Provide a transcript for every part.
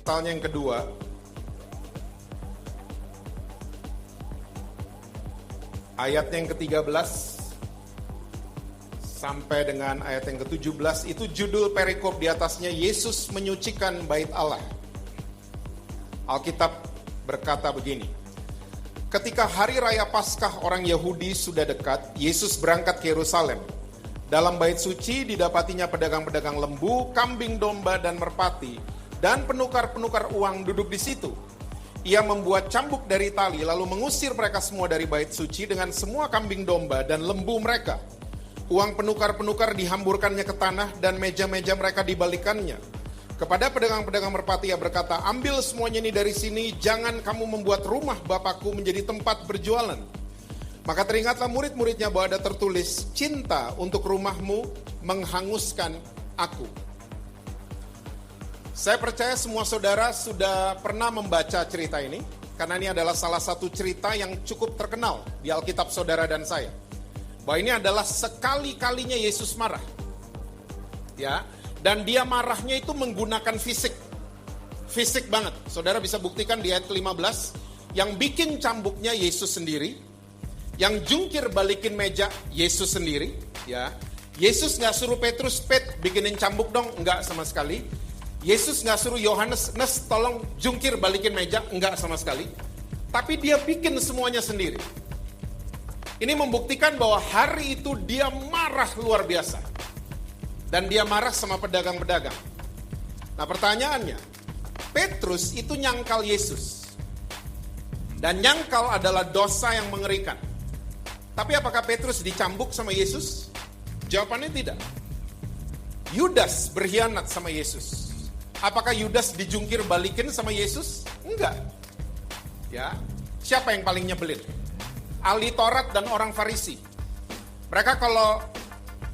Pasalnya yang kedua, ayatnya yang ke-13 sampai dengan ayat yang ke-17, itu judul perikop di atasnya, Yesus menyucikan bait Allah. Alkitab berkata begini, ketika hari raya Paskah orang Yahudi sudah dekat, Yesus berangkat ke Yerusalem. Dalam bait suci didapatinya pedagang-pedagang lembu, kambing domba dan merpati, dan penukar-penukar uang duduk di situ. Ia membuat cambuk dari tali, lalu mengusir mereka semua dari bait suci dengan semua kambing domba dan lembu mereka. Uang penukar-penukar dihamburkannya ke tanah dan meja-meja mereka dibalikannya. Kepada pedagang-pedagang merpati ia berkata, ambil semuanya ini dari sini, jangan kamu membuat rumah Bapakku menjadi tempat berjualan. Maka teringatlah murid-muridnya bahwa ada tertulis, cinta untuk rumahmu menghanguskan aku. Saya percaya semua saudara sudah pernah membaca cerita ini, karena ini adalah salah satu cerita yang cukup terkenal di Alkitab saudara dan saya. Bahwa ini adalah sekali-kalinya Yesus marah. Ya. Dan dia marahnya itu menggunakan fisik. Fisik banget. Saudara bisa buktikan di ayat ke-15. Yang bikin cambuknya Yesus sendiri. Yang jungkir balikin meja Yesus sendiri. Ya. Yesus gak suruh Petrus, bikinin cambuk dong. Enggak sama sekali. Yesus gak suruh Yohanes, tolong jungkir balikin meja. Enggak sama sekali. Tapi dia bikin semuanya sendiri. Ini membuktikan bahwa hari itu dia marah luar biasa. Dan dia marah sama pedagang-pedagang. Nah pertanyaannya, Petrus itu nyangkal Yesus. Dan nyangkal adalah dosa yang mengerikan. Tapi apakah Petrus dicambuk sama Yesus? Jawabannya tidak. Yudas berkhianat sama Yesus. Apakah Yudas dijungkir balikin sama Yesus? Enggak. Ya, siapa yang paling nyebelin? Ahli Taurat dan orang Farisi. Mereka kalau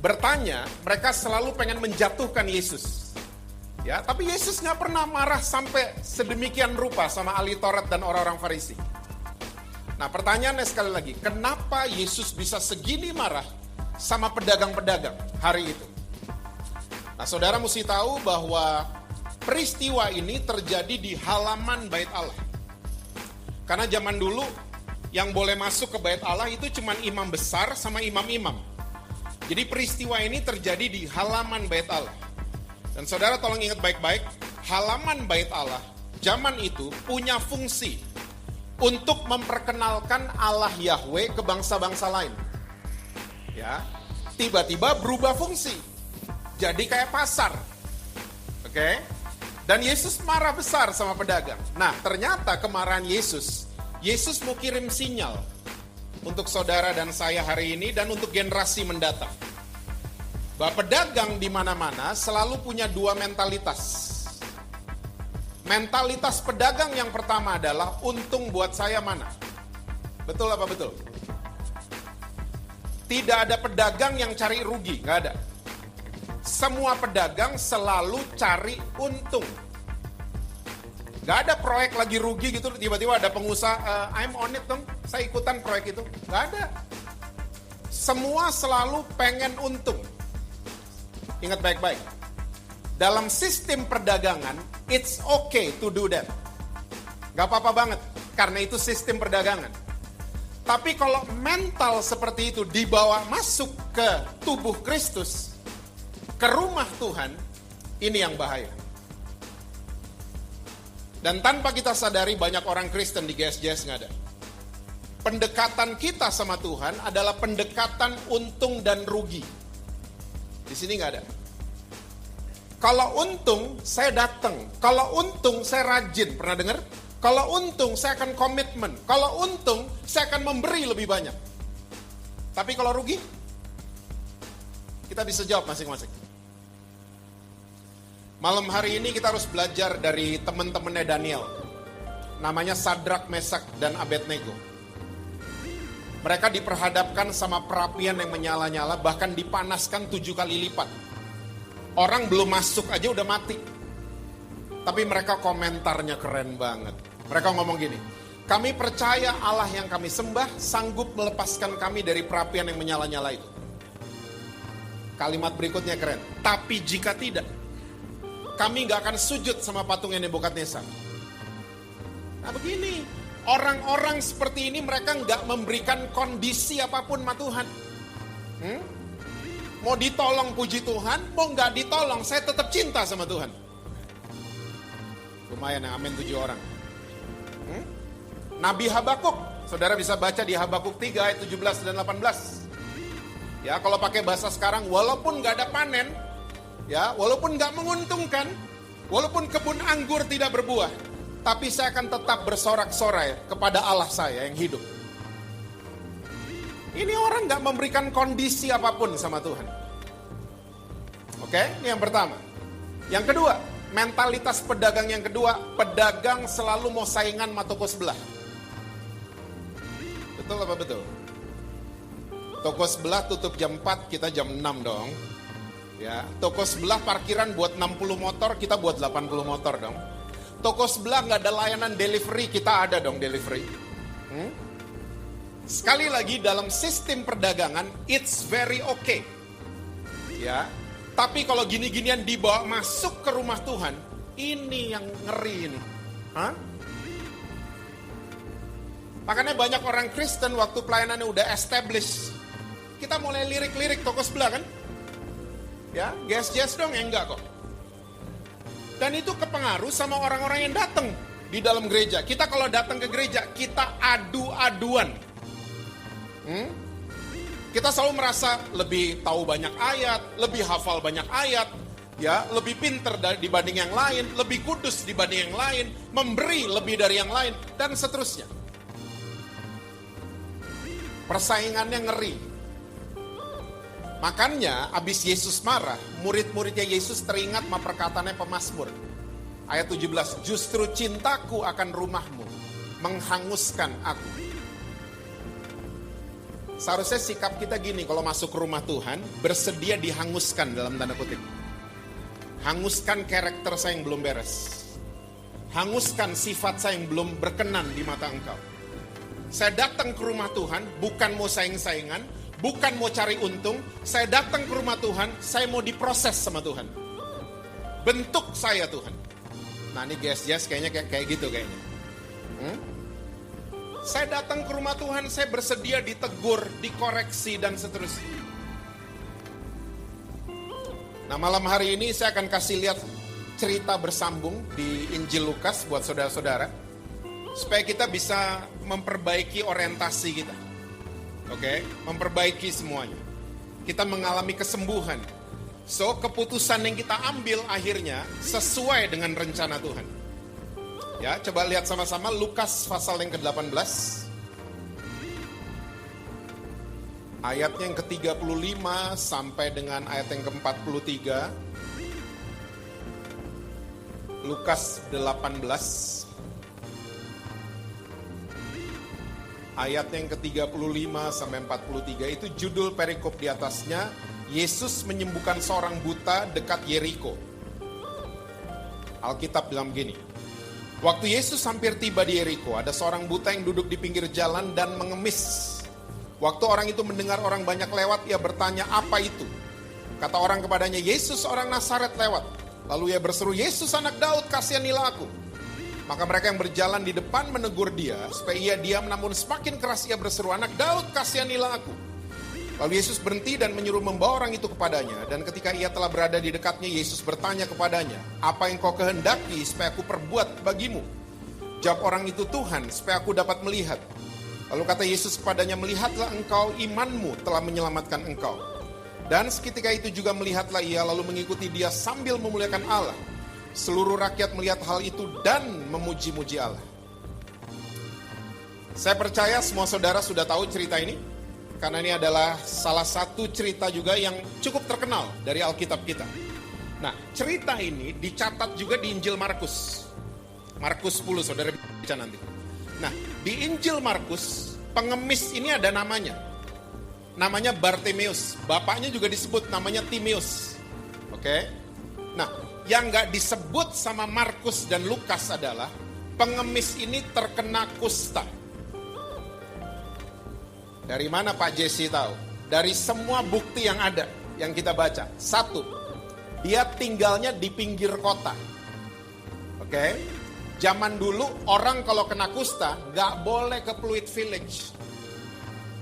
bertanya, mereka selalu pengen menjatuhkan Yesus. Ya, tapi Yesus nggak pernah marah sampai sedemikian rupa sama ahli Taurat dan orang-orang Farisi. Nah, pertanyaannya sekali lagi, kenapa Yesus bisa segini marah sama pedagang-pedagang hari itu? Nah, saudara mesti tahu bahwa peristiwa ini terjadi di halaman bait Allah. Karena zaman dulu yang boleh masuk ke bait Allah itu cuma imam besar sama imam-imam. Jadi peristiwa ini terjadi di halaman bait Allah. Dan saudara tolong ingat baik-baik, halaman bait Allah zaman itu punya fungsi untuk memperkenalkan Allah Yahweh ke bangsa-bangsa lain. Ya, tiba-tiba berubah fungsi. Jadi kayak pasar. Oke? Dan Yesus marah besar sama pedagang. Nah, ternyata kemarahan Yesus mau kirim sinyal untuk saudara dan saya hari ini dan untuk generasi mendatang. Bahwa pedagang di mana-mana selalu punya dua mentalitas. Mentalitas pedagang yang pertama adalah untung buat saya mana? Betul apa betul? Tidak ada pedagang yang cari rugi, nggak ada. Semua pedagang selalu cari untung. Gak ada proyek lagi rugi gitu, tiba-tiba ada pengusaha, I'm on it dong, saya ikutan proyek itu. Gak ada. Semua selalu pengen untung. Ingat baik-baik. Dalam sistem perdagangan, it's okay to do that. Gak apa-apa banget, karena itu sistem perdagangan. Tapi kalau mental seperti itu dibawa masuk ke tubuh Kristus, ke rumah Tuhan, ini yang bahaya. Dan tanpa kita sadari banyak orang Kristen di GSJS nggak ada. Pendekatan kita sama Tuhan adalah pendekatan untung dan rugi. Di sini nggak ada. Kalau untung saya datang, kalau untung saya rajin, pernah dengar? Kalau untung saya akan komitmen, kalau untung saya akan memberi lebih banyak. Tapi kalau rugi, kita bisa jawab masing-masing. Malam hari ini kita harus belajar dari teman-temannya Daniel. Namanya Sadrak, Mesak, dan Abednego. Mereka diperhadapkan sama perapian yang menyala-nyala, bahkan dipanaskan 7 kali lipat. Orang belum masuk aja udah mati. Tapi mereka komentarnya keren banget. Mereka ngomong gini, kami percaya Allah yang kami sembah sanggup melepaskan kami dari perapian yang menyala-nyala itu. Kalimat berikutnya keren, tapi jika tidak, kami nggak akan sujud sama patungnya Nebukadnezar. Nah begini, orang-orang seperti ini mereka nggak memberikan kondisi apapun sama Tuhan. Mau ditolong puji Tuhan, mau nggak ditolong, saya tetap cinta sama Tuhan. Lumayan ya, amin 7 orang. Nabi Habakuk, saudara bisa baca di Habakuk 3 ayat 17 dan 18. Ya, kalau pakai bahasa sekarang, walaupun nggak ada panen, ya, walaupun nggak menguntungkan, walaupun kebun anggur tidak berbuah, tapi saya akan tetap bersorak-sorai kepada Allah saya yang hidup. Ini orang nggak memberikan kondisi apapun sama Tuhan. Oke, ini yang pertama. Yang kedua, mentalitas pedagang yang kedua, pedagang selalu mau saingan sama toko sebelah. Betul apa betul? Toko sebelah tutup jam 4, kita jam 6 dong. Ya, toko sebelah parkiran buat 60 motor, kita buat 80 motor dong. Toko sebelah nggak ada layanan delivery, kita ada dong delivery. Sekali lagi dalam sistem perdagangan, it's very okay. Ya, tapi kalau gini-ginian dibawa masuk ke rumah Tuhan, ini yang ngeri ini. Makanya banyak orang Kristen waktu pelayanannya udah established, kita mulai lirik-lirik toko sebelah kan? Ya, gas dong, ya enggak kok. Dan itu kepengaruh sama orang-orang yang datang di dalam gereja. Kita kalau datang ke gereja, kita adu-aduan. Kita selalu merasa lebih tahu banyak ayat, lebih hafal banyak ayat, ya, lebih pinter dibanding yang lain, lebih kudus dibanding yang lain, memberi lebih dari yang lain, dan seterusnya. Persaingannya ngeri. Makanya abis Yesus marah, murid-muridnya Yesus teringat sama perkataannya pemazmur. Ayat 17, justru cintaku akan rumahmu, menghanguskan aku. Seharusnya sikap kita gini, kalau masuk ke rumah Tuhan, bersedia dihanguskan dalam tanda kutip. Hanguskan karakter saya yang belum beres. Hanguskan sifat saya yang belum berkenan di mata Engkau. Saya datang ke rumah Tuhan, bukan mau saing-saingan, bukan mau cari untung. Saya datang ke rumah Tuhan, saya mau diproses sama Tuhan. Bentuk saya Tuhan. Nah ini guys, kayaknya kayak gitu kayaknya. Saya datang ke rumah Tuhan, saya bersedia ditegur, dikoreksi, dan seterusnya. Nah malam hari ini saya akan kasih lihat cerita bersambung di Injil Lukas buat saudara-saudara, supaya kita bisa memperbaiki orientasi kita. Oke, memperbaiki semuanya. Kita mengalami kesembuhan. So, keputusan yang kita ambil akhirnya sesuai dengan rencana Tuhan. Ya, coba lihat sama-sama Lukas pasal yang ke-18. Ayatnya yang ke-35 sampai dengan ayat yang ke-43. Lukas 18. Ayatnya yang ke-35 sampai 43 itu judul perikop di atasnya, Yesus menyembuhkan seorang buta dekat Yeriko. Alkitab bilang gini, waktu Yesus hampir tiba di Yeriko, ada seorang buta yang duduk di pinggir jalan dan mengemis. Waktu orang itu mendengar orang banyak lewat, ia bertanya, apa itu? Kata orang kepadanya, Yesus orang Nazaret lewat. Lalu ia berseru, Yesus anak Daud, kasihanilah aku. Maka mereka yang berjalan di depan menegur dia, supaya ia diam, namun semakin keras ia berseru, anak Daud, kasihanilah aku. Lalu Yesus berhenti dan menyuruh membawa orang itu kepadanya. Dan ketika ia telah berada di dekatnya, Yesus bertanya kepadanya, apa yang kau kehendaki supaya aku perbuat bagimu? Jawab orang itu, Tuhan, supaya aku dapat melihat. Lalu kata Yesus kepadanya, melihatlah engkau, imanmu telah menyelamatkan engkau. Dan seketika itu juga melihatlah ia, lalu mengikuti dia sambil memuliakan Allah. Seluruh rakyat melihat hal itu dan memuji-muji Allah. Saya percaya semua saudara sudah tahu cerita ini. Karena ini adalah salah satu cerita juga yang cukup terkenal dari Alkitab kita. Nah, cerita ini dicatat juga di Injil Markus. Markus 10, saudara baca nanti. Nah, di Injil Markus, pengemis ini ada namanya. Namanya Bartimeus. Bapaknya juga disebut namanya Timeus. Oke? Nah, yang gak disebut sama Markus dan Lukas adalah pengemis ini terkena kusta. Dari mana Pak Jesse tahu? Dari semua bukti yang ada, yang kita baca. Satu, Dia tinggalnya di pinggir kota. Oke? Zaman dulu orang kalau kena kusta gak boleh ke Pluit Village.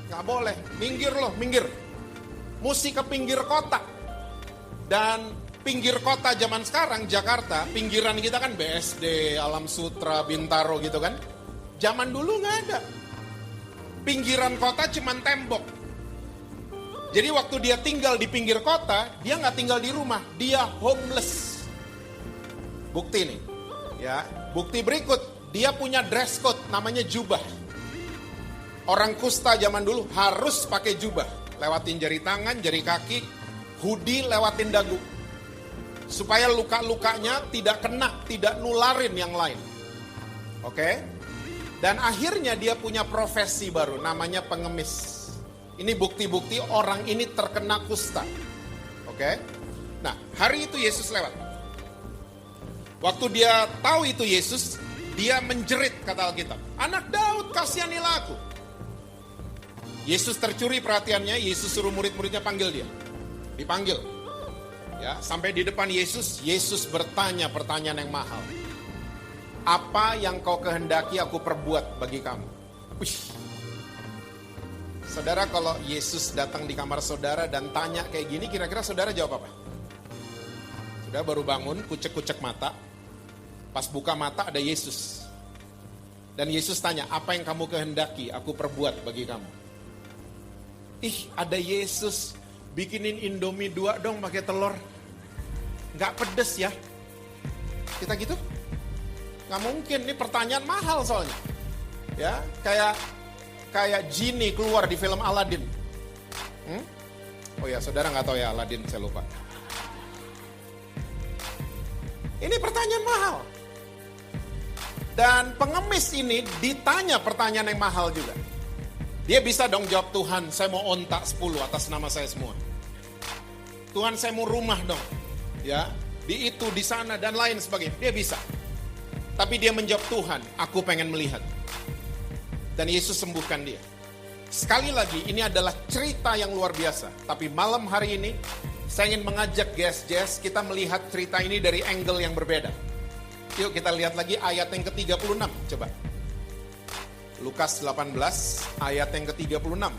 Gak boleh, minggir loh, minggir. Mesti ke pinggir kota. Dan pinggir kota zaman sekarang, Jakarta, pinggiran kita kan BSD, Alam Sutra, Bintaro gitu kan. Zaman dulu gak ada. Pinggiran kota cuman tembok. Jadi waktu dia tinggal di pinggir kota, dia gak tinggal di rumah, dia homeless. Bukti nih, ya. Bukti berikut, dia punya dress code namanya jubah. Orang kusta zaman dulu harus pakai jubah. Lewatin jari tangan, jari kaki, hoodie lewatin dagu. Supaya luka-lukanya tidak kena, tidak nularin yang lain. Oke? Dan akhirnya dia punya profesi baru, namanya pengemis. Ini bukti-bukti orang ini terkena kusta. Oke? Nah, hari itu Yesus lewat. Waktu dia tahu itu Yesus, dia menjerit, kata Alkitab. Anak Daud, kasihanilah aku. Yesus tercuri perhatiannya, Yesus suruh murid-muridnya panggil dia. Dipanggil. Ya, sampai di depan Yesus, Yesus bertanya pertanyaan yang mahal. Apa yang kau kehendaki aku perbuat bagi kamu? Wih. Saudara, kalau Yesus datang di kamar saudara dan tanya kayak gini, kira-kira saudara jawab apa? Saudara baru bangun, kucek-kucek mata. Pas buka mata ada Yesus. Dan Yesus tanya, apa yang kamu kehendaki aku perbuat bagi kamu? Ih, ada Yesus, bikinin Indomie 2 dong pakai telur. Nggak pedes ya? Kita gitu? Nggak mungkin, ini pertanyaan mahal soalnya. Ya, kayak Genie keluar di film Aladdin. Oh ya, saudara nggak tahu ya Aladdin, saya lupa. Ini pertanyaan mahal. Dan pengemis ini ditanya pertanyaan yang mahal juga. Dia bisa dong jawab, Tuhan saya mau onta 10 atas nama saya semua. Tuhan saya mau rumah dong. Ya, di itu, di sana dan lain sebagainya. Dia bisa. Tapi dia menjawab, Tuhan aku pengen melihat. Dan Yesus sembuhkan dia. Sekali lagi ini adalah cerita yang luar biasa. Tapi malam hari ini saya ingin mengajak guest kita melihat cerita ini dari angle yang berbeda. Yuk kita lihat lagi ayat yang ke-36 coba. Lukas 18 ayat yang ke-36.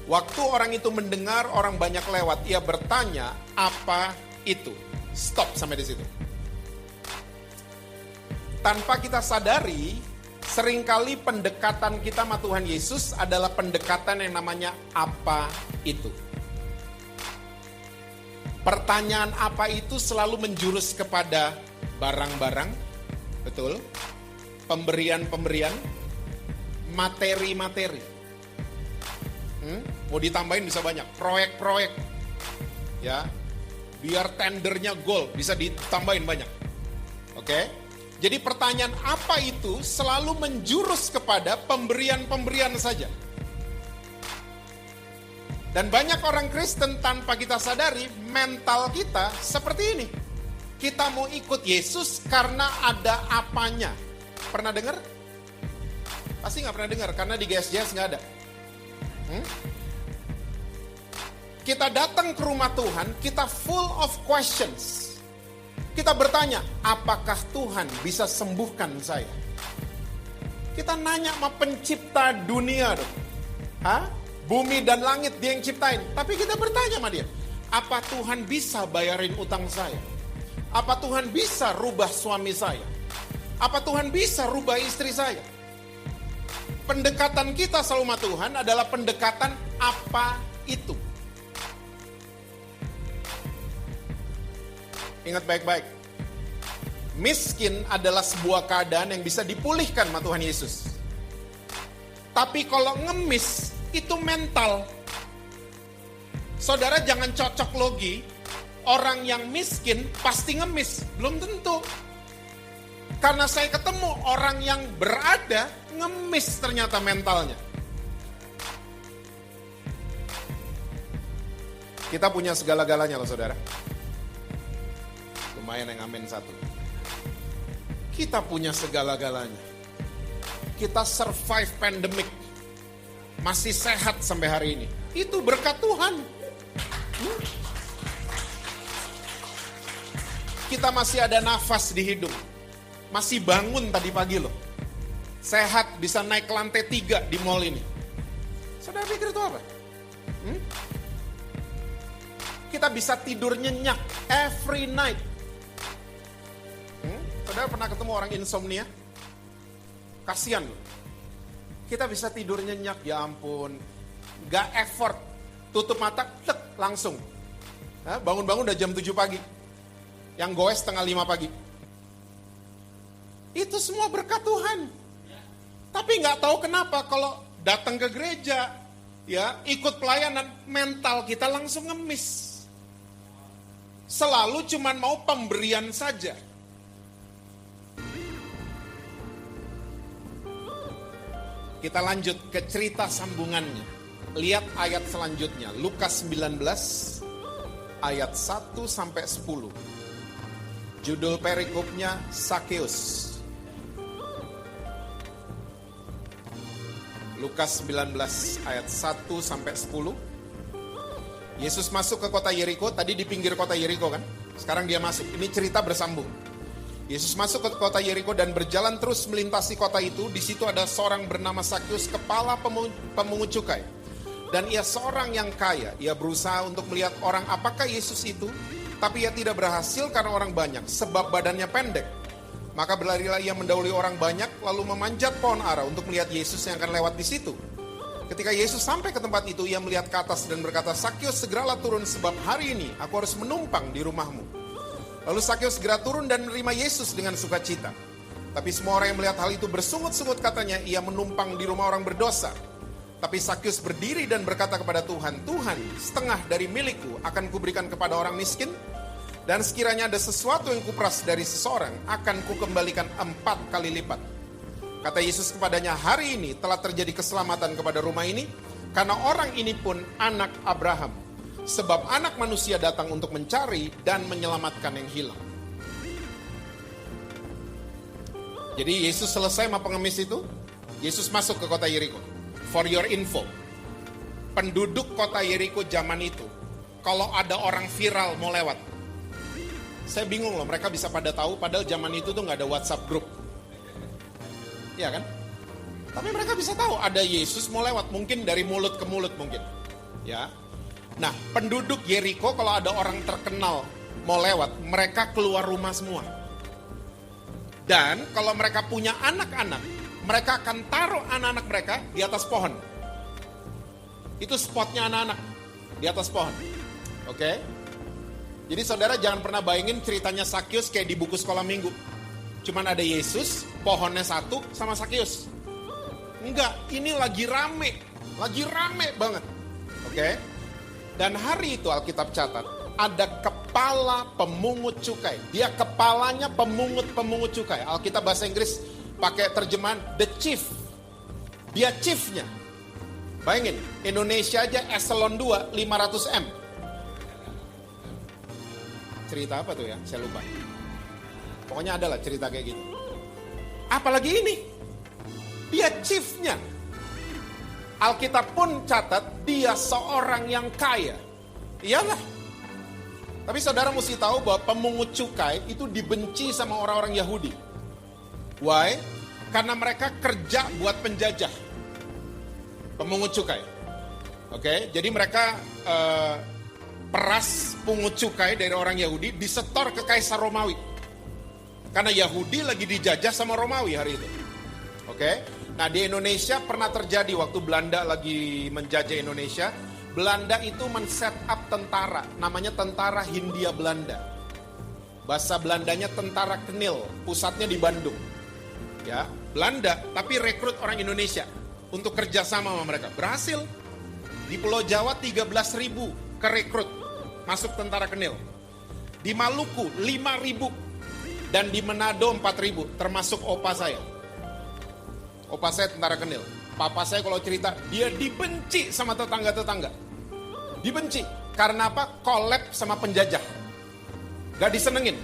Waktu orang itu mendengar orang banyak lewat, ia bertanya, apa itu? Stop sampai di situ. Tanpa kita sadari, seringkali pendekatan kita sama Tuhan Yesus adalah pendekatan yang namanya apa itu. Pertanyaan apa itu selalu menjurus kepada barang-barang, betul, pemberian-pemberian, materi-materi. Mau ditambahin bisa banyak, proyek-proyek. Ya, biar tendernya gold, bisa ditambahin banyak. Oke? Jadi pertanyaan apa itu selalu menjurus kepada pemberian-pemberian saja. Dan banyak orang Kristen tanpa kita sadari, mental kita seperti ini. Kita mau ikut Yesus karena ada apanya. Pernah dengar? Pasti nggak pernah dengar, karena di GSJS nggak ada. Kita datang ke rumah Tuhan, kita full of questions. Kita bertanya, apakah Tuhan bisa sembuhkan saya? Kita nanya sama pencipta dunia dong. Bumi dan langit dia yang ciptain. Tapi kita bertanya sama dia, apa Tuhan bisa bayarin utang saya? Apa Tuhan bisa rubah suami saya? Apa Tuhan bisa rubah istri saya? Pendekatan kita sama Tuhan adalah pendekatan apa itu. Ingat baik-baik. Miskin adalah sebuah keadaan yang bisa dipulihkan sama Tuhan Yesus. Tapi kalau ngemis, itu mental. Saudara jangan cocok logi, orang yang miskin pasti ngemis. Belum tentu. Karena saya ketemu orang yang berada, ngemis ternyata mentalnya. Kita punya segala-galanya loh saudara. Lumayan yang amin satu. Kita punya segala-galanya. Kita survive pandemic. Masih sehat sampai hari ini. Itu berkat Tuhan. Kita masih ada nafas di hidung. Masih bangun tadi pagi loh. Sehat, bisa naik ke lantai 3 di mall ini. Saudara pikir itu apa? Kita bisa tidur nyenyak every night. Saudara pernah ketemu orang insomnia? Kasian loh. Kita bisa tidur nyenyak, ya ampun. Gak effort. Tutup mata, tek, langsung. Bangun-bangun udah jam 7 pagi. Yang goes setengah 5 pagi. Itu semua berkat Tuhan. Tapi gak tahu kenapa kalau datang ke gereja, ya ikut pelayanan, mental kita langsung ngemis. Selalu cuman mau pemberian saja. Kita lanjut ke cerita sambungannya. Lihat ayat selanjutnya. Lukas 19 ayat 1 sampai 10. Judul perikopnya Sakeus. Lukas 19 ayat 1 sampai 10. Yesus masuk ke kota Yeriko, tadi di pinggir kota Yeriko kan? Sekarang dia masuk. Ini cerita bersambung. Yesus masuk ke kota Yeriko dan berjalan terus melintasi kota itu. Di situ ada seorang bernama Sakeus, kepala pemungut cukai. Dan ia seorang yang kaya. Ia berusaha untuk melihat orang apakah Yesus itu, tapi ia tidak berhasil karena orang banyak, sebab badannya pendek. Maka berlarilah ia mendahului orang banyak, lalu memanjat pohon ara untuk melihat Yesus yang akan lewat di situ. Ketika Yesus sampai ke tempat itu, ia melihat ke atas dan berkata, Sakeus, segeralah turun, sebab hari ini aku harus menumpang di rumahmu. Lalu Sakeus segera turun dan menerima Yesus dengan sukacita. Tapi semua orang yang melihat hal itu bersungut-sungut, katanya, ia menumpang di rumah orang berdosa. Tapi Sakeus berdiri dan berkata kepada Tuhan, Tuhan, setengah dari milikku akan kuberikan kepada orang miskin, dan sekiranya ada sesuatu yang kuperas dari seseorang, akan kukembalikan 4 kali lipat. Kata Yesus kepadanya, hari ini telah terjadi keselamatan kepada rumah ini, karena orang ini pun anak Abraham. Sebab anak manusia datang untuk mencari dan menyelamatkan yang hilang. Jadi Yesus selesai sama pengemis itu, Yesus masuk ke kota Yeriko. For your info, penduduk kota Yeriko zaman itu, kalau ada orang viral mau lewat, saya bingung loh, mereka bisa pada tahu, padahal zaman itu tuh gak ada WhatsApp group. Iya kan? Tapi mereka bisa tahu ada Yesus mau lewat, mungkin dari mulut ke mulut mungkin. Ya. Nah, penduduk Yeriko kalau ada orang terkenal mau lewat, mereka keluar rumah semua. Dan kalau mereka punya anak-anak, mereka akan taruh anak-anak mereka di atas pohon. Itu spotnya anak-anak, di atas pohon. Oke? Jadi saudara jangan pernah bayangin ceritanya Sakeus kayak di buku sekolah minggu. Cuman ada Yesus, pohonnya satu sama Sakeus. Enggak, ini lagi rame banget. Oke? Dan hari itu Alkitab catat, ada kepala pemungut cukai. Dia kepalanya pemungut cukai. Alkitab bahasa Inggris pakai terjemahan the chief. Dia chiefnya. Bayangin, Indonesia aja eselon 2 500M. Cerita apa tuh ya? Saya lupa. Pokoknya adalah cerita kayak gitu. Apalagi ini. Dia chiefnya. Alkitab pun catat dia seorang yang kaya. Iyalah. Tapi saudara mesti tahu bahwa pemungut cukai itu dibenci sama orang-orang Yahudi. Why? Karena mereka kerja buat penjajah. Pemungut cukai. Oke, jadi mereka peras pungut cukai dari orang Yahudi disetor ke Kaisar Romawi. Karena Yahudi lagi dijajah sama Romawi hari itu. Oke. Nah di Indonesia pernah terjadi waktu Belanda lagi menjajah Indonesia. Belanda itu men-set up tentara, namanya Tentara Hindia Belanda. Bahasa Belandanya Tentara Kenil, pusatnya di Bandung. Ya, Belanda tapi rekrut orang Indonesia untuk kerjasama sama mereka. Berhasil. Di Pulau Jawa 13.000 kerekrut masuk Tentara Kenil. Di Maluku 5.000 dan di Manado 4.000 termasuk opa saya. Opa saya Tentara Kenil. Papa saya kalau cerita, dia dibenci sama tetangga-tetangga. Dibenci. Karena apa? Collab sama penjajah. Gak disenengin.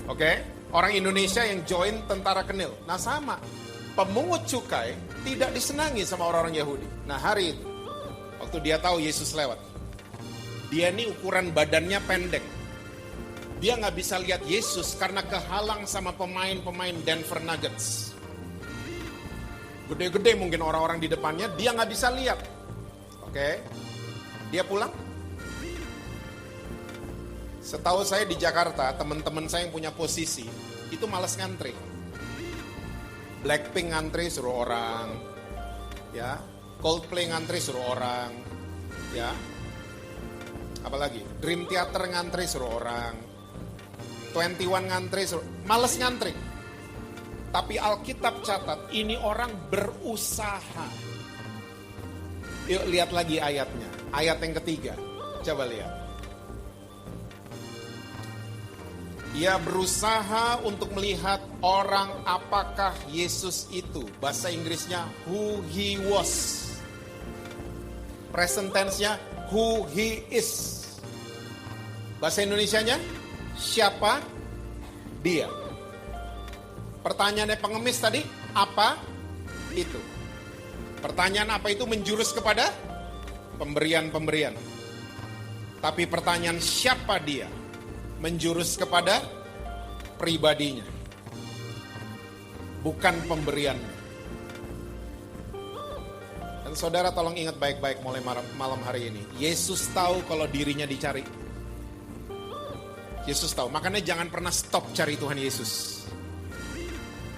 Oke? Orang Indonesia yang join Tentara Kenil. Nah sama. Pemungut cukai tidak disenangi sama orang-orang Yahudi. Nah hari itu, waktu dia tahu Yesus lewat, Dia ini ukuran badannya pendek. Dia nggak bisa lihat Yesus karena kehalang sama pemain-pemain Denver Nuggets. Gede-gede mungkin orang-orang di depannya, dia nggak bisa lihat. Oke, dia pulang. Setahu saya di Jakarta, teman-teman saya yang punya posisi, itu malas ngantri. Blackpink ngantri suruh orang, ya. Coldplay ngantri suruh orang, ya. Apalagi Dream Theater ngantri suruh orang, 21 ngantri suruh, malas ngantri. Tapi Alkitab catat, ini orang berusaha. Yuk lihat lagi ayatnya, ayat yang ketiga, coba lihat. Ia berusaha untuk melihat orang apakah Yesus itu. Bahasa Inggrisnya who he was. Present tense-nya who he is. Bahasa Indonesianya siapa dia. Pertanyaannya pengemis tadi, apa itu? Pertanyaan apa itu menjurus kepada pemberian-pemberian. Tapi pertanyaan siapa dia menjurus kepada pribadinya, bukan pemberiannya. Dan saudara tolong ingat baik-baik mulai malam hari ini. Yesus tahu kalau dirinya dicari. Yesus tahu, makanya jangan pernah stop cari Tuhan Yesus.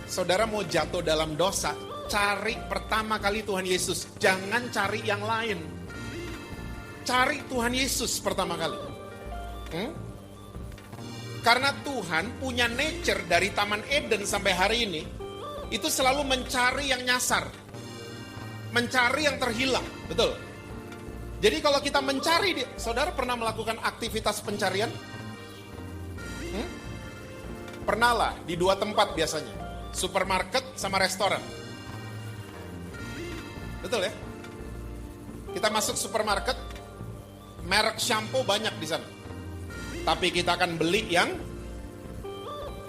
Saudara mau jatuh dalam dosa, cari pertama kali Tuhan Yesus. Jangan cari yang lain. Cari Tuhan Yesus pertama kali. Karena Tuhan punya nature dari Taman Eden sampai hari ini, itu selalu mencari yang nyasar. Mencari yang terhilang, betul. Jadi kalau kita mencari, saudara pernah melakukan aktivitas pencarian? Pernah lah, di 2 tempat biasanya. Supermarket sama restoran. Betul ya? Kita masuk supermarket, merek shampoo banyak di sana. Tapi kita akan beli yang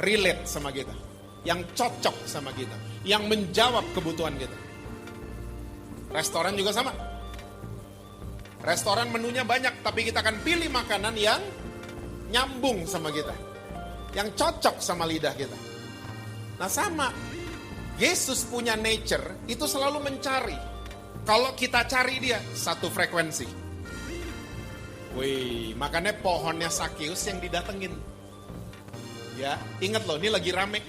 relate sama kita. Yang cocok sama kita. Yang menjawab kebutuhan kita. Restoran juga sama. Restoran menunya banyak, tapi kita akan pilih makanan yang nyambung sama kita. Yang cocok sama lidah kita. Nah sama, Yesus punya nature, itu selalu mencari. Kalau kita cari dia, satu frekuensi. Wih, makanya pohonnya Sakius yang didatengin. Ya, ingat loh, ini lagi rame.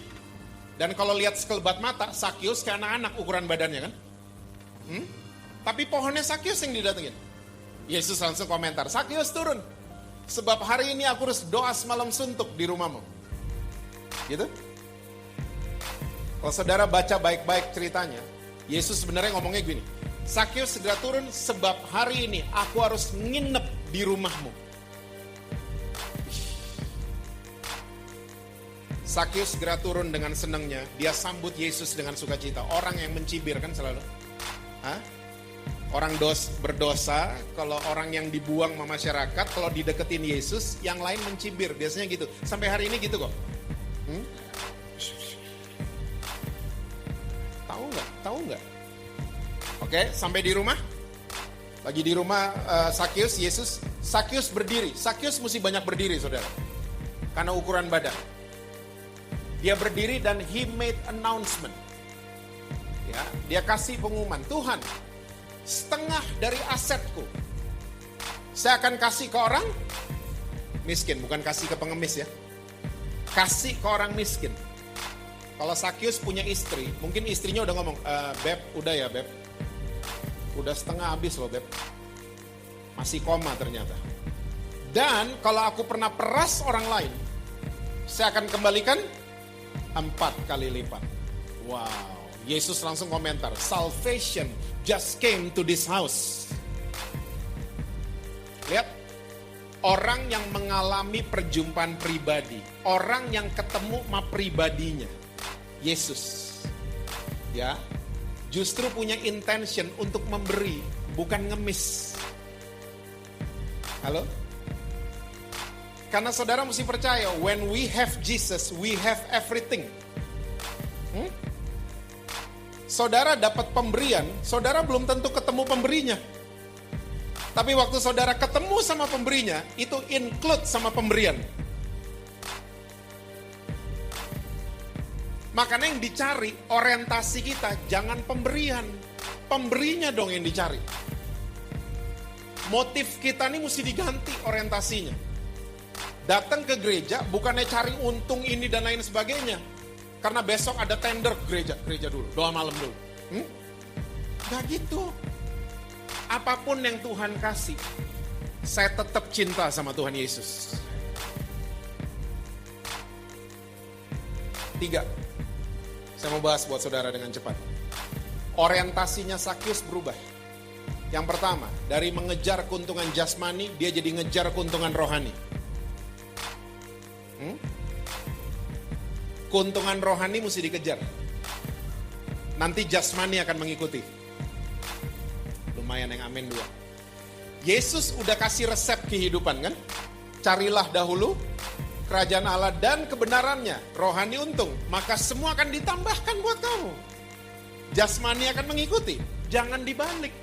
Dan kalau lihat sekelebat mata, Sakius kayak anak-anak ukuran badannya kan. Tapi pohonnya Sakius yang didatengin. Yesus langsung komentar, Sakius turun. Sebab hari ini aku harus doa semalam suntuk di rumahmu. Gitu. Kalau saudara baca baik-baik ceritanya, Yesus sebenarnya ngomongnya gini. Sakius segera turun sebab hari ini aku harus nginep di rumahmu. Sakius segera turun dengan senangnya. Dia sambut Yesus dengan sukacita. Orang yang mencibir kan selalu. Orang berdosa, kalau orang yang dibuang sama masyarakat, kalau dideketin Yesus, yang lain mencibir. Biasanya gitu. Sampai hari ini gitu kok. Tahu nggak? Oke, sampai di rumah. Lagi di rumah Sakius, Sakius berdiri. Sakius mesti banyak berdiri, saudara. Karena ukuran badan. Dia berdiri dan he made announcement. Ya, dia kasih pengumuman, Tuhan, setengah dari asetku saya akan kasih ke orang miskin, bukan kasih ke pengemis ya. Kasih ke orang miskin. Kalau Sakius punya istri, mungkin istrinya udah ngomong, Beb, udah ya Beb. Udah setengah habis loh Beb. Masih koma ternyata. Dan kalau aku pernah peras orang lain, saya akan kembalikan 4 kali lipat. Wow, Yesus langsung komentar, salvation just came to this house. Lihat, orang yang mengalami perjumpaan pribadi, orang yang ketemu sama pribadinya, Yesus, ya, justru punya intention untuk memberi, bukan ngemis. Halo? Karena saudara mesti percaya, when we have Jesus, we have everything. Saudara dapat pemberian, saudara belum tentu ketemu pemberinya. Tapi waktu saudara ketemu sama pemberinya, itu include sama pemberian. Makanya yang dicari, orientasi kita jangan pemberian. Pemberinya dong yang dicari. Motif kita nih mesti diganti orientasinya. Datang ke gereja bukannya cari untung ini dan lain sebagainya. Karena besok ada tender gereja dulu, doa malam dulu. Gak gitu. Apapun yang Tuhan kasih, saya tetap cinta sama Tuhan Yesus. 3, saya mau bahas buat saudara dengan cepat. Orientasinya Sakyus berubah. Yang pertama, dari mengejar keuntungan jasmani, dia jadi ngejar keuntungan rohani. Keuntungan rohani mesti dikejar. Nanti jasmani akan mengikuti. Lumayan yang amin 2. Yesus udah kasih resep kehidupan kan? Carilah dahulu kerajaan Allah dan kebenarannya, rohani untung, maka semua akan ditambahkan buat kamu. Jasmani akan mengikuti, jangan dibalik.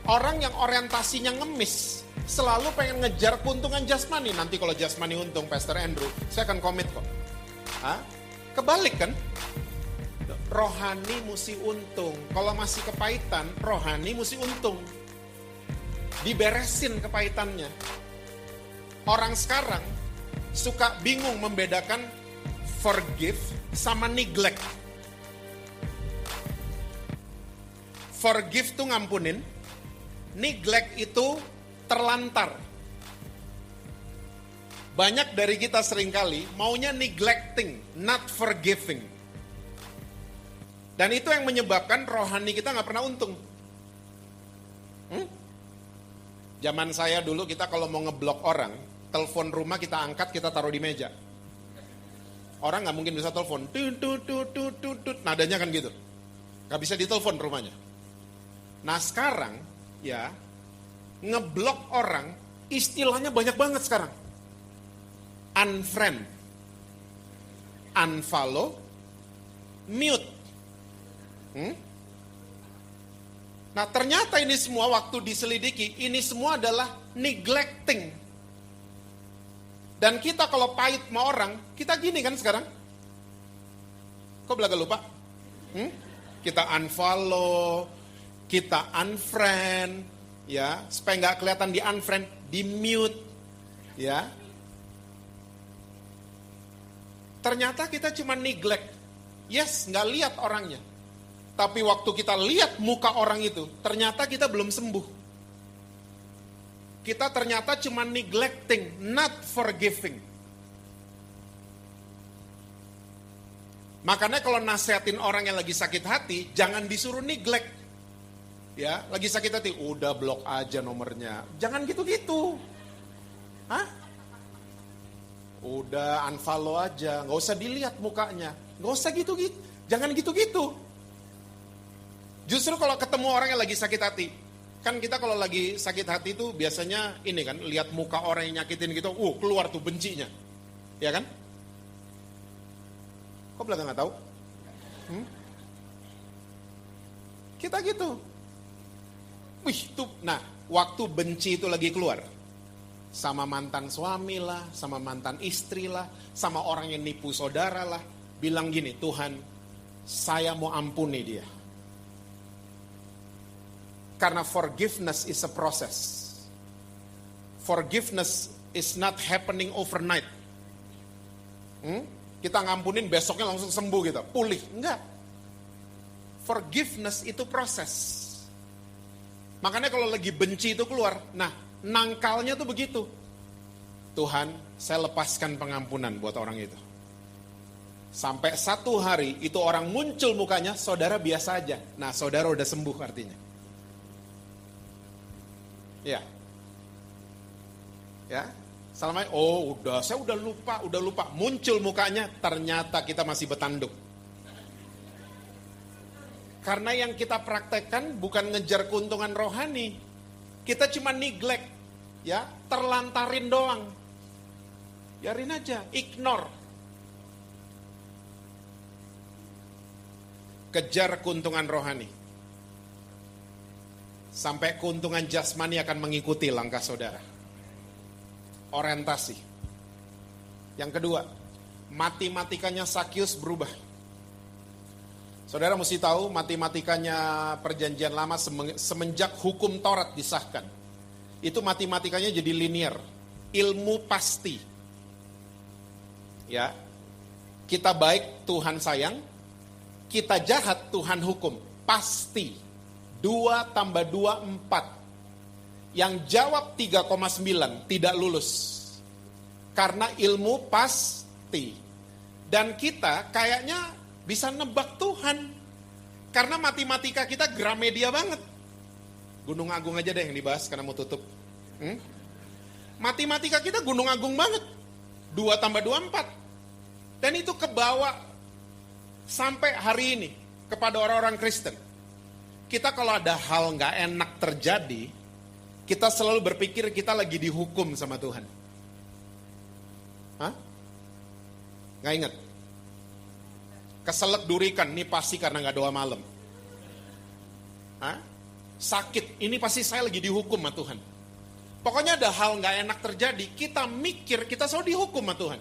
Orang yang orientasinya ngemis, selalu pengen ngejar keuntungan jasmani. Nanti kalau jasmani untung, Pastor Andrew, saya akan komit kok. Kebalik kan? Rohani mesti untung. Kalau masih kepahitan, rohani mesti untung. Diberesin kepahitannya. Orang sekarang suka bingung membedakan forgive sama neglect. Forgive tuh ngampunin, neglect itu terlantar. Banyak dari kita seringkali maunya neglecting, not forgiving. Dan itu yang menyebabkan rohani kita gak pernah untung. Zaman saya dulu kita kalau mau ngeblok orang, telepon rumah kita angkat, kita taruh di meja. Orang gak mungkin bisa telepon, tut, nadanya kan gitu. Gak bisa ditelepon rumahnya. Nah sekarang ya, ngeblok orang istilahnya banyak banget sekarang. Unfriend, unfollow, mute. Nah ternyata ini semua waktu diselidiki, ini semua adalah neglecting. Dan kita kalau pahit sama orang, kita gini kan sekarang. Kok belaga lupa? Kita unfollow, kita unfriend, ya supaya nggak kelihatan di unfriend, di mute, ya. Ternyata kita cuma neglect, yes nggak lihat orangnya, tapi waktu kita lihat muka orang itu, ternyata kita belum sembuh. Kita ternyata cuma neglecting, not forgiving. Makanya kalau nasihatin orang yang lagi sakit hati, jangan disuruh neglect. Ya, lagi sakit hati, udah blok aja nomornya. Jangan gitu-gitu. Udah unfollow aja, nggak usah dilihat mukanya. Nggak usah gitu-gitu. Jangan gitu-gitu. Justru kalau ketemu orang yang lagi sakit hati, kan kita kalau lagi sakit hati itu biasanya ini kan, lihat muka orang yang nyakitin gitu, keluar tuh bencinya. Ya kan? Kok belakang nggak tahu? Kita gitu. Nah, waktu benci itu lagi keluar, sama mantan suami lah, sama mantan istri lah, sama orang yang nipu saudara lah, bilang gini, Tuhan, saya mau ampuni dia. Karena forgiveness is a process. Forgiveness is not happening overnight. Kita ngampunin besoknya langsung sembuh gitu, pulih. Enggak. Forgiveness itu proses. Makanya kalau lagi benci itu keluar, nah nangkalnya tuh begitu. Tuhan, saya lepaskan pengampunan buat orang itu. Sampai satu hari itu orang muncul mukanya, saudara biasa aja. Nah saudara udah sembuh artinya. Ya. Selama saya udah lupa. Muncul mukanya, ternyata kita masih betanduk. Karena yang kita praktekkan bukan ngejar keuntungan rohani. Kita cuma neglect, ya, terlantarin doang. Biarin aja, ignore. Kejar keuntungan rohani. sampai keuntungan jasmani akan mengikuti langkah saudara. Orientasi. Yang kedua, matematikanya Sakyus berubah. Saudara mesti tahu matematikanya perjanjian lama semenjak hukum Taurat disahkan. Itu matematikanya jadi linear, ilmu pasti. Ya. Kita baik Tuhan sayang, kita jahat Tuhan hukum, pasti. 2 tambah 2 4. Yang jawab 3,9 tidak lulus. Karena ilmu pasti. Dan kita kayaknya bisa nebak Tuhan. Karena matematika kita Gramedia banget. Gunung Agung aja deh yang dibahas karena mau tutup. Matematika kita Gunung Agung banget. 2 tambah 2 4. Dan itu kebawa sampai hari ini kepada orang-orang Kristen. Kita kalau ada hal gak enak terjadi, kita selalu berpikir kita lagi dihukum sama Tuhan. Hah? Gak ingat? Keselak durikan, ini pasti karena gak doa malam. Hah? Sakit, ini pasti saya lagi dihukum sama Tuhan. Pokoknya ada hal gak enak terjadi, kita mikir kita selalu dihukum sama Tuhan.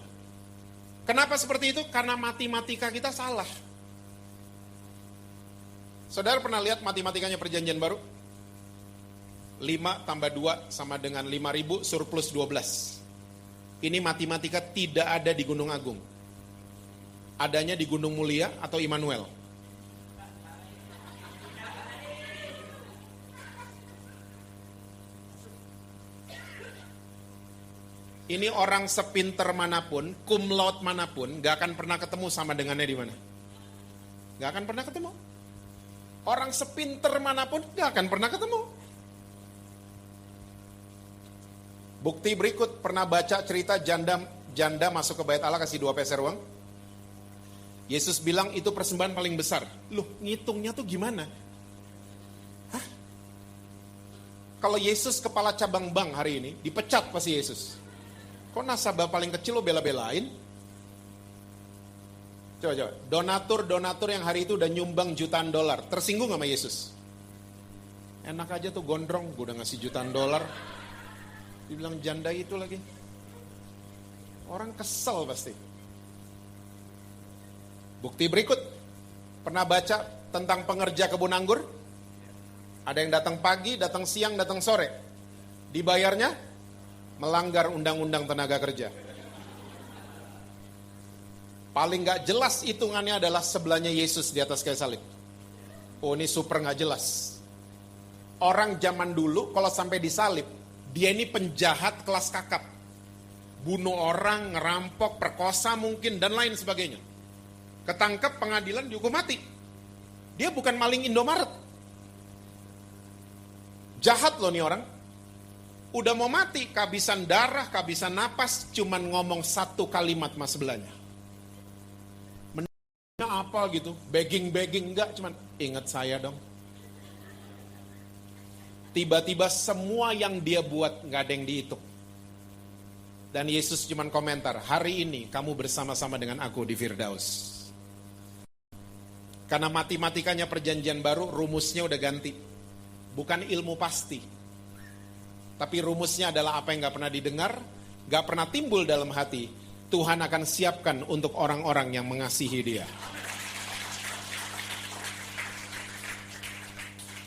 Kenapa seperti itu? Karena matematika kita salah. Saudara pernah lihat matematikanya perjanjian baru? 5 tambah 2 sama dengan 5.000 surplus 12. Ini matematika tidak ada di Gunung Agung. Adanya di Gunung Mulia atau Immanuel. Ini orang sepinter manapun, cum laude manapun, gak akan pernah ketemu sama dengannya di mana. Gak akan pernah ketemu. Orang sepinter manapun gak akan pernah ketemu. Bukti berikut, pernah baca cerita janda masuk ke bait Allah kasih 2 peser uang? Yesus bilang itu persembahan paling besar. Loh, ngitungnya tuh gimana? Hah? Kalau Yesus kepala cabang bank hari ini, dipecat pasti Yesus. Kok nasabah paling kecil lo bela-belain? Coba. Donatur yang hari itu udah nyumbang jutaan dolar. Tersinggung sama Yesus? Enak aja tuh gondrong, gue udah ngasih jutaan dolar. Dibilang janda itu lagi. Orang kesel pasti. Bukti berikut. Pernah baca tentang pengerja kebun anggur? Ada yang datang pagi, datang siang, datang sore. Dibayarnya? Melanggar undang-undang tenaga kerja. Paling gak jelas hitungannya adalah sebelahnya Yesus di atas kayu salib. Oh, ini super gak jelas. Orang zaman dulu kalau sampai disalib, dia ini penjahat kelas kakap. Bunuh orang, ngerampok, perkosa mungkin, dan lain sebagainya. Ketangkep pengadilan dihukum mati. Dia bukan maling Indomaret. Jahat loh nih orang. Udah mau mati, kehabisan darah, kehabisan napas, cuman ngomong 1 kalimat mas sebelahnya. Menurutnya apa gitu, begging enggak, cuman ingat saya dong. Tiba-tiba semua yang dia buat gak ada yang dihitung. Dan Yesus cuman komentar, hari ini kamu bersama-sama dengan aku di Firdaus. Karena matematikanya perjanjian baru, rumusnya udah ganti. Bukan ilmu pasti. Tapi rumusnya adalah apa yang gak pernah didengar, gak pernah timbul dalam hati. Tuhan akan siapkan untuk orang-orang yang mengasihi dia.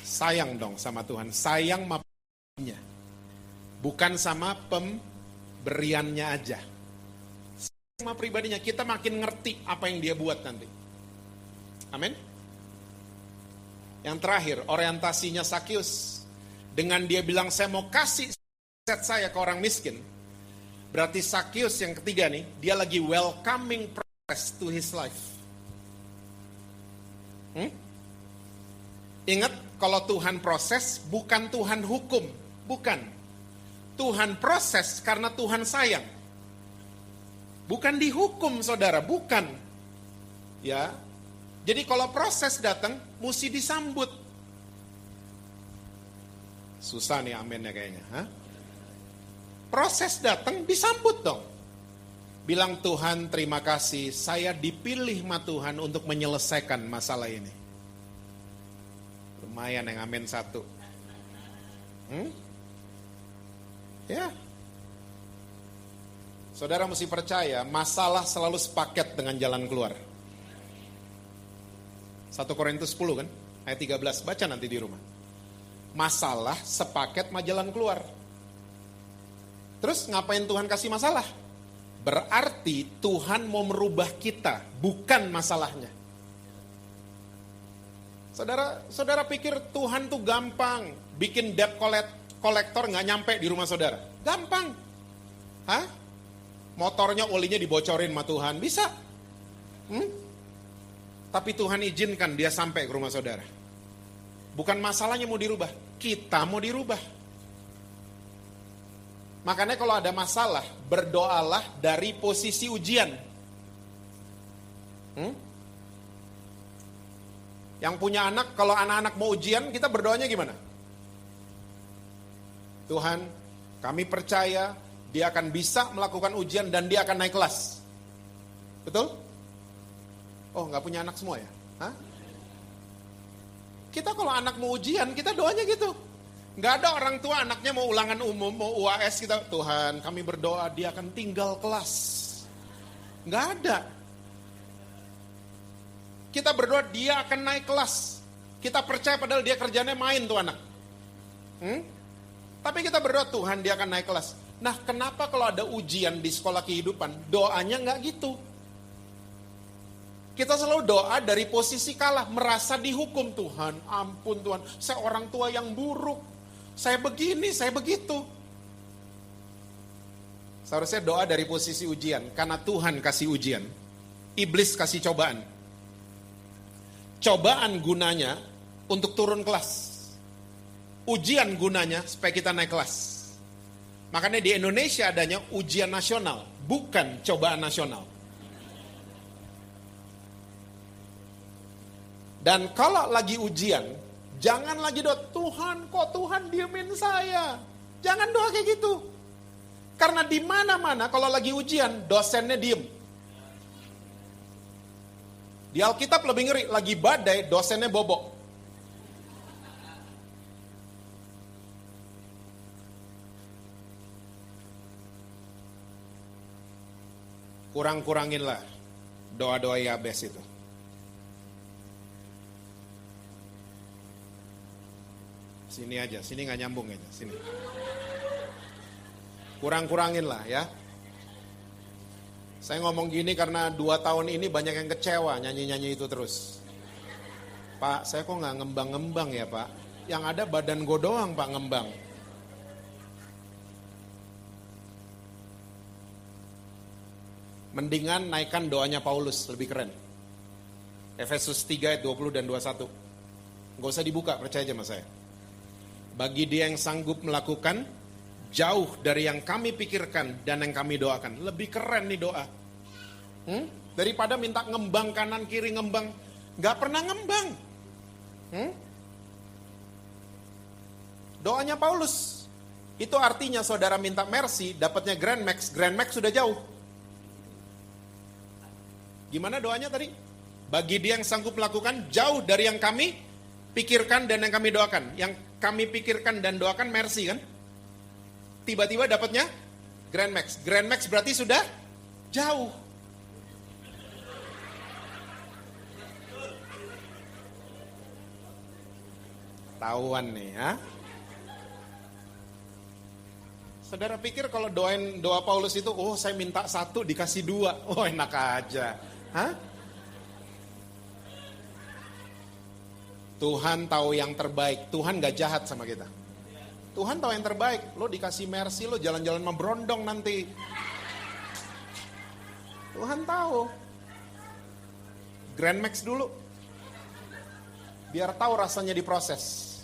Sayang dong sama Tuhan, sayang sama pemberiannya. Bukan sama pemberiannya aja. Sayang sama pribadinya, kita makin ngerti apa yang dia buat nanti. Amin. Yang terakhir, orientasinya Sakyus. Dengan dia bilang saya mau kasih set saya ke orang miskin. Berarti Sakyus yang ketiga nih, dia lagi welcoming process to his life. Ingat, kalau Tuhan proses, bukan Tuhan hukum. Bukan. Tuhan proses karena Tuhan sayang. Bukan dihukum saudara, bukan. Ya. Jadi kalau proses datang, mesti disambut. Susah nih amennya kayaknya. Proses datang disambut dong. Bilang Tuhan terima kasih, saya dipilih sama Tuhan untuk menyelesaikan masalah ini. Lumayan yang amen 1. Ya. Saudara mesti percaya, masalah selalu sepaket dengan jalan keluar. 1 Korintus 10 kan, ayat 13, baca nanti di rumah. Masalah sepaket sama jalan keluar. Terus ngapain Tuhan kasih masalah? Berarti Tuhan mau merubah kita, bukan masalahnya. Saudara pikir Tuhan tuh gampang bikin debt kolektor nggak nyampe di rumah saudara? Gampang. Hah? Motornya olinya dibocorin sama Tuhan, bisa. Tapi Tuhan izinkan dia sampai ke rumah saudara. Bukan masalahnya mau dirubah, kita mau dirubah. Makanya kalau ada masalah, berdoalah dari posisi ujian. Yang punya anak, kalau anak-anak mau ujian, kita berdoanya gimana? Tuhan, kami percaya dia akan bisa melakukan ujian dan dia akan naik kelas. Betul? Oh, nggak punya anak semua ya? Hah? Kita kalau anak mau ujian, kita doanya gitu. Nggak ada orang tua anaknya mau ulangan umum, mau UAS, kita, Tuhan kami berdoa dia akan tinggal kelas. Nggak ada. Kita berdoa dia akan naik kelas. Kita percaya padahal dia kerjanya main tuh anak. Tapi kita berdoa Tuhan dia akan naik kelas. Nah kenapa kalau ada ujian di sekolah kehidupan, doanya nggak gitu? Kita selalu doa dari posisi kalah, merasa dihukum. Tuhan, ampun Tuhan, saya orang tua yang buruk. Saya begini, saya begitu. Seharusnya doa dari posisi ujian, karena Tuhan kasih ujian. Iblis kasih cobaan. Cobaan gunanya untuk turun kelas. Ujian gunanya supaya kita naik kelas. Makanya di Indonesia adanya ujian nasional, bukan cobaan nasional. Dan kalau lagi ujian, jangan lagi doa, Tuhan kok Tuhan diemin saya. Jangan doa kayak gitu. Karena di mana-mana kalau lagi ujian, dosennya diem. Di Alkitab lebih ngeri, lagi badai, dosennya bobok. Kurang-kuranginlah doa-doa Yabes itu. Sini aja, sini nggak nyambung aja, sini. Kurang-kurangin lah ya. Saya ngomong gini karena 2 tahun ini banyak yang kecewa nyanyi-nyanyi itu terus. Pak, saya kok nggak ngembang-ngembang ya Pak? Yang ada badan gue doang Pak ngembang. Mendingan naikkan doanya Paulus, lebih keren. Efesus 3 ayat 20 dan 21. Nggak usah dibuka, percaya aja sama saya. Bagi dia yang sanggup melakukan jauh dari yang kami pikirkan dan yang kami doakan. Lebih keren nih doa. Daripada minta ngembang kanan kiri ngembang. Gak pernah ngembang. Doanya Paulus. Itu artinya saudara minta mercy, dapatnya Grand Max. Grand Max sudah jauh. Gimana doanya tadi? Bagi dia yang sanggup melakukan jauh dari yang kami pikirkan dan yang kami doakan. Yang kami pikirkan dan doakan mercy kan? Tiba-tiba dapatnya Grand Max. Grand Max berarti sudah jauh. Tahuan nih ya. Saudara pikir kalau doain doa Paulus itu, oh saya minta 1 dikasih 2. Oh enak aja. Hah? Tuhan tahu yang terbaik. Tuhan gak jahat sama kita. Tuhan tahu yang terbaik. Lo dikasih mercy, lo jalan-jalan memberondong nanti. Tuhan tahu. Grand Max dulu. Biar tahu rasanya diproses.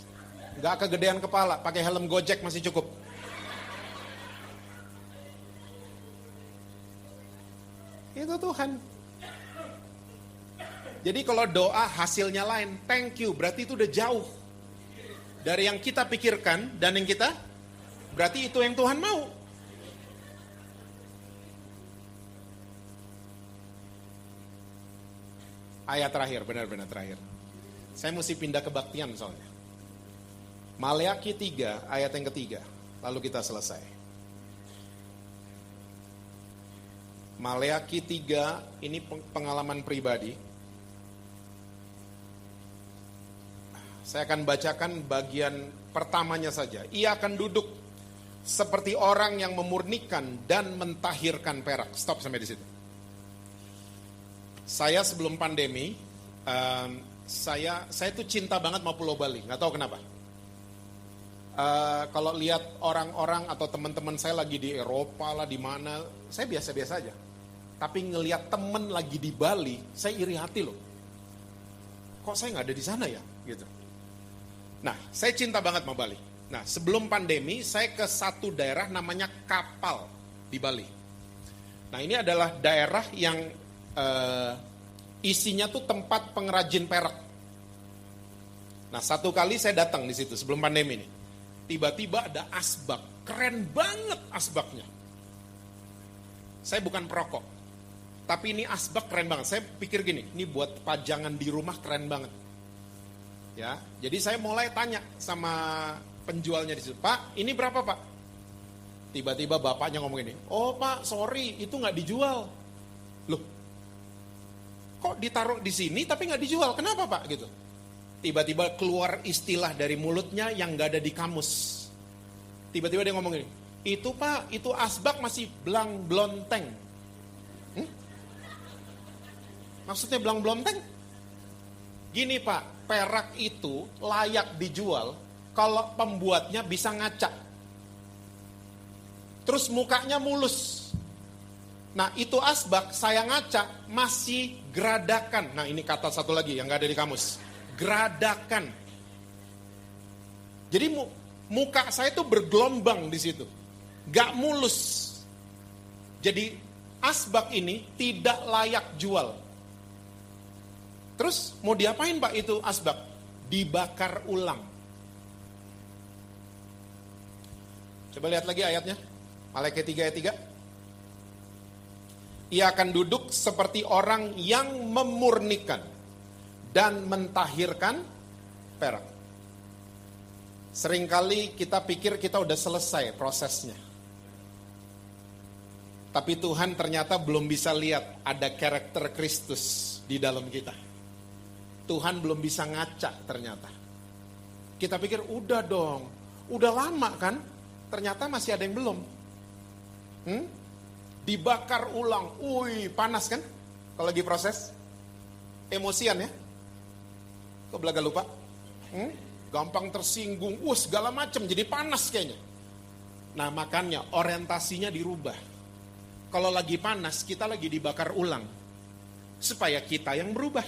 Gak kegedean kepala, pakai helm Gojek masih cukup. Itu Tuhan. Jadi kalau doa hasilnya lain, thank you, berarti itu udah jauh. Dari yang kita pikirkan dan yang kita, berarti itu yang Tuhan mau. Ayat terakhir, benar-benar terakhir. Saya mesti pindah kebaktian soalnya. Maleakhi 3 ayat yang ketiga. Lalu kita selesai. Maleakhi 3 ini pengalaman pribadi. Saya akan bacakan bagian pertamanya saja. Ia akan duduk seperti orang yang memurnikan dan mentahirkan perak. Stop sampai di situ. Saya sebelum pandemi, saya tuh cinta banget sama Pulau Bali. Nggak tahu kenapa. Kalau lihat orang-orang atau teman-teman saya lagi di Eropa lah, di mana, saya biasa-biasa aja. Tapi ngelihat temen lagi di Bali, saya iri hati loh. Kok saya nggak ada di sana ya? Gitu. Nah, saya cinta banget sama Bali. Nah, sebelum pandemi, saya ke satu daerah namanya Kapal di Bali. Nah, ini adalah daerah yang isinya tuh tempat pengrajin perak. Nah, satu kali saya datang di situ sebelum pandemi ini. Tiba-tiba ada asbak, keren banget asbaknya. Saya bukan perokok, tapi ini asbak keren banget. Saya pikir gini, ini buat pajangan di rumah keren banget. Ya, jadi saya mulai tanya sama penjualnya di situ, Pak, ini berapa Pak? Tiba-tiba bapaknya ngomong gini, oh Pak, sorry, itu nggak dijual. Loh, kok ditaruh di sini tapi nggak dijual? Kenapa Pak? Gitu. Tiba-tiba keluar istilah dari mulutnya yang nggak ada di kamus. Tiba-tiba dia ngomong gini, itu Pak, itu asbak masih belang blonteng. Maksudnya belang blonteng? Gini Pak, perak itu layak dijual kalau pembuatnya bisa ngaca. Terus mukanya mulus. Nah itu asbak saya ngaca masih geradakan. Nah ini kata satu lagi yang gak ada di kamus. Geradakan. Jadi muka saya itu bergelombang di situ. Gak mulus. Jadi asbak ini tidak layak jual. Terus mau diapain Pak itu asbak? Dibakar ulang. Coba lihat lagi ayatnya. Maleakhi 3 ayat 3. Ia akan duduk seperti orang yang memurnikan dan mentahirkan perak. Seringkali kita pikir kita udah selesai prosesnya. Tapi Tuhan ternyata belum bisa lihat ada karakter Kristus di dalam kita. Tuhan belum bisa ngaca ternyata. Kita pikir udah dong, udah lama kan? Ternyata masih ada yang belum. Dibakar ulang, panas kan? Kalau lagi proses, emosian ya? Kok belaga lupa? Gampang tersinggung, segala macam jadi panas kayaknya. Nah makanya orientasinya dirubah. Kalau lagi panas, kita lagi dibakar ulang. Supaya kita yang berubah.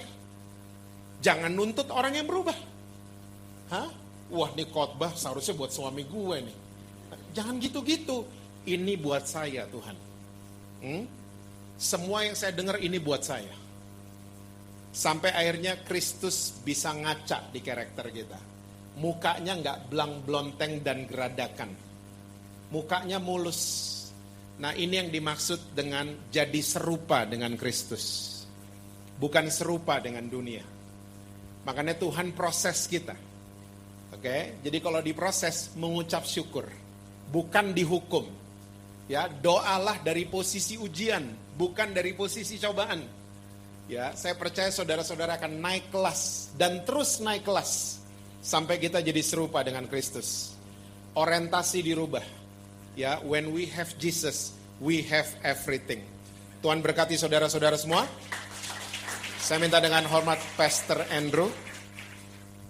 Jangan nuntut orang yang berubah. Wah ini khotbah seharusnya buat suami gue nih. Jangan gitu-gitu. Ini buat saya Tuhan. Semua yang saya dengar ini buat saya. Sampai akhirnya Kristus bisa ngaca di karakter kita. Mukanya gak belang blonteng dan geradakan. Mukanya mulus. Nah ini yang dimaksud dengan jadi serupa dengan Kristus. Bukan serupa dengan dunia. Makanya Tuhan proses kita. Oke, jadi kalau diproses mengucap syukur, bukan dihukum. Ya, doalah dari posisi ujian, bukan dari posisi cobaan. Ya, saya percaya saudara-saudara akan naik kelas dan terus naik kelas sampai kita jadi serupa dengan Kristus. Orientasi dirubah. Ya, when we have Jesus, we have everything. Tuhan berkati saudara-saudara semua. Saya minta dengan hormat Pastor Andrew